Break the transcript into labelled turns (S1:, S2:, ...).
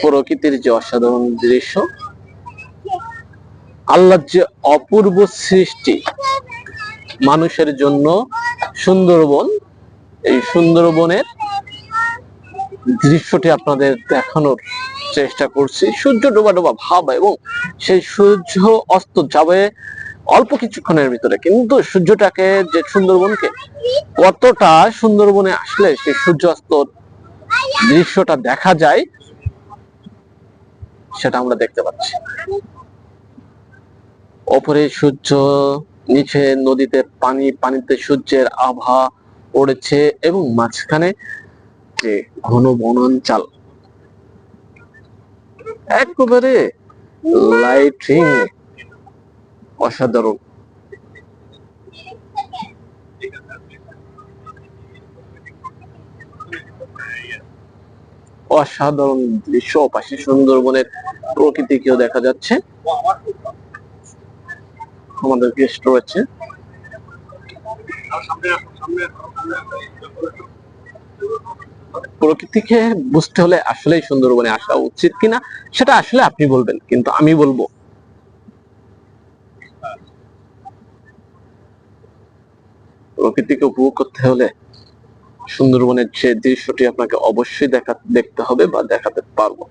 S1: প্রকৃতির যে অসাধারণ দৃশ্য, আল্লাহর যে অপূর্ব সৃষ্টি মানুষের জন্য সুন্দরবন, এই সুন্দরবনের দৃশ্যটি আপনাদের দেখানোর চেষ্টা করছি। সূর্য ডোবা ডোবা ভাব এবং সেই সূর্য অস্ত যাবে অল্প কিছুক্ষণের ভিতরে, কিন্তু সূর্যটাকে যে সুন্দরবনকে কতটা সুন্দরবনে আসলে সেই সূর্য অস্ত দৃশ্যটা দেখা যায় সেটা আমরা দেখতে পাচ্ছি। ওপরে সূর্য, নিচে নদীতে পানি, পানিতে সূর্যের আভা পড়েছে এবং মাঝখানে যে ঘন বনাঞ্চল, একেবারে লাইটিং অসাধারণ। অসাধারণ দৃশ্য, পাশে সুন্দরবনের প্রকৃতিকেও দেখা যাচ্ছে। আমাদের গেস্ট রয়েছে। প্রকৃতিকে বুঝতে হলে আসলে সুন্দরবনে আসা উচিত কিনা সেটা আসলে আপনি বলবেন, কিন্তু আমি বলবো প্রকৃতিকে উপভোগ করতে হলে সুন্দরবনের যে দৃশ্যটি আপনাকে অবশ্যই দেখতে হবে বা দেখাতে পারবো।